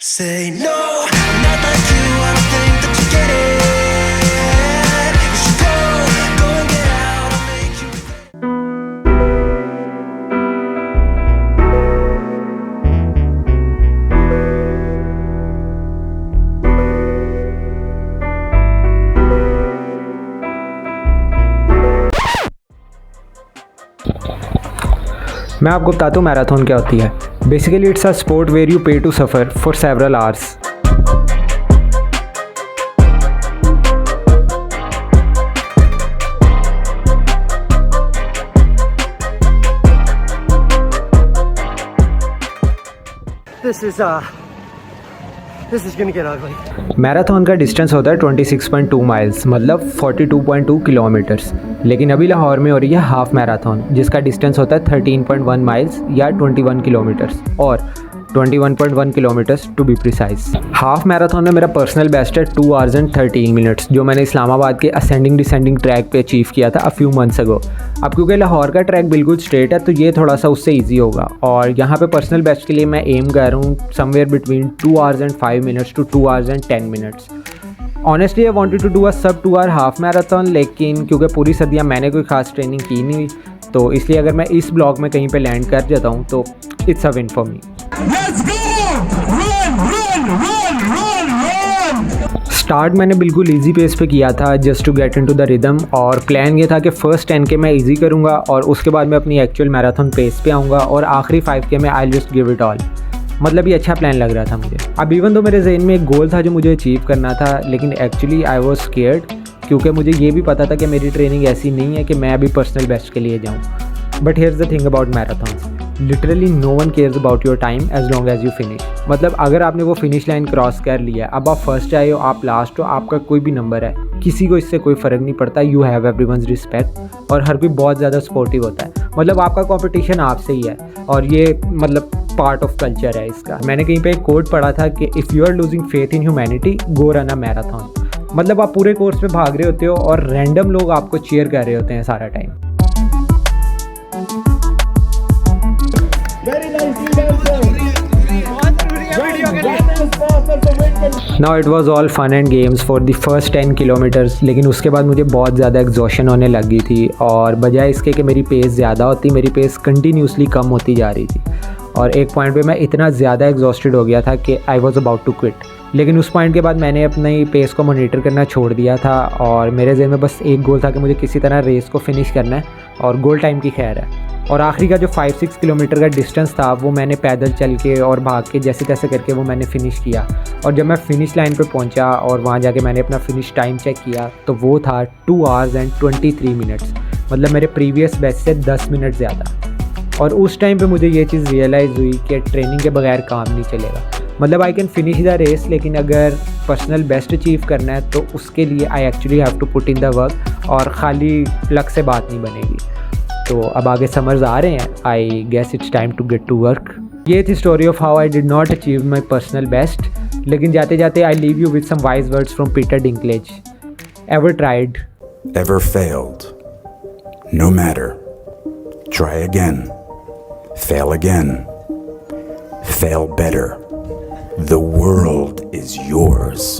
Say no, I'm not like you, I don't think that you get it. You should go and get out, I'll make you regret it. मैं आपको बताता हूँ marathon क्या होती है। Basically it's a sport where you pay to suffer for several hours. This is gonna get ugly. Marathon का distance होता है 26.2 माइल्स, मतलब 42.2 किलोमीटर्स। लेकिन अभी लाहौर में हो रही है हाफ मैराथन, जिसका डिस्टेंस होता है 13.1 माइल्स या 21 किलोमीटर्स, और 21.1 kilometres to be precise. Half marathon में मेरा पर्सनल बेस्ट है 2 आवर्स एंड 13 मिनट्स, जो मैंने इस्लामाबाद के असेंडिंग डिसेंडिंग ट्रैक पे अचीव किया था अ फ्यू मंथ्स अगो। अब क्योंकि लाहौर का ट्रैक बिल्कुल स्ट्रेट है, तो ये थोड़ा सा उससे ईजी होगा। और यहाँ पे पर्सनल बेस्ट के लिए मैं एम कर रहा हूँ somewhere between 2 hours and 5 minutes to 2 hours and 10 minutes. Honestly I wanted to do a sub 2 hour half marathon, लेकिन क्योंकि पूरी सर्दियाँ मैंने कोई खास ट्रेनिंग की नहीं, तो इसलिए अगर मैं इस ब्लॉग में कहीं पे लैंड कर जाता हूँ तो it's a win for me. Start मैंने बिल्कुल इजी पेस पे किया था just to get into the rhythm, और प्लान ये था कि फर्स्ट 10K मैं इजी करूँगा और उसके बाद मैं अपनी एक्चुअल मैराथन पेस पे आऊँगा और आखिरी 5K में I just give it all. मतलब ये अच्छा प्लान लग रहा था मुझे। अब इवन तो मेरे जहन में एक गोल था जो मुझे अचीव करना था, लेकिन एक्चुअली आई वॉज स्केयर्ड, क्योंकि मुझे ये भी पता था कि मेरी ट्रेनिंग ऐसी नहीं है कि मैं अभी पर्सनल बेस्ट के लिए जाऊँ। But here's the thing about marathons, literally no one cares about your time as long as you finish. मतलब अगर आपने वो फिनिश लाइन क्रॉस कर लिया, अब आप फर्स्ट आए हो, आप लास्ट हो, आपका कोई भी नंबर है, किसी को इससे कोई फ़र्क नहीं पड़ता। यू हैव एवरीवन्स रिस्पेक्ट, और हर कोई बहुत ज़्यादा सपोर्टिव होता है। मतलब आपका कंपटीशन आपसे ही है, और ये मतलब पार्ट ऑफ कल्चर है इसका। मैंने कहीं पे एक कोट पढ़ा था कि if you are losing faith in humanity go run a marathon. मतलब आप पूरे कोर्स पे भाग रहे होते हो और रैंडम लोग आपको चीयर कर रहे होते हैं सारा time. Now it was all fun and games for the first 10 kilometers, लेकिन उसके बाद मुझे बहुत ज़्यादा एग्जॉशन होने लगी थी, और बजाय इसके कि मेरी पेस ज़्यादा होती, मेरी पेस कंटिन्यूसली कम होती जा रही थी। और एक पॉइंट पे मैं इतना ज़्यादा एग्जॉस्टेड हो गया था कि I was about to quit. लेकिन उस पॉइंट के बाद मैंने अपनी पेस को मॉनिटर करना छोड़ दिया था, और मेरे जहन में बस एक गोल था कि मुझे किसी तरह रेस को फिनिश करना है, और गोल टाइम की खैर है। और आखिरी का जो 5-6 किलोमीटर का डिस्टेंस था वो मैंने पैदल चल के और भाग के जैसे तैसे करके वो मैंने फ़िनिश किया। और जब मैं फ़िनिश लाइन पे पहुंचा और वहाँ जाके मैंने अपना फ़िनिश टाइम चेक किया, तो वो था 2 आवर्स एंड 23 मिनट्स, मतलब मेरे प्रीवियस बेस्ट से 10 मिनट ज़्यादा। और उस टाइम पे मुझे ये चीज़ रियलाइज़ हुई कि ट्रेनिंग के बगैर काम नहीं चलेगा। मतलब I can finish the race, लेकिन अगर पर्सनल बेस्ट अचीव करना है तो उसके लिए I actually have to put in the work, और ख़ाली लक से बात नहीं बनेगी। तो अब आगे समर्स आ रहे हैं, I guess it's time to get to work. ये थी story of how I did not achieve my personal best. लेकिन जाते जाते I leave you with some wise words from Peter Dinklage. Ever tried, ever failed? No matter. Try again. Fail again. Fail better. The world is yours.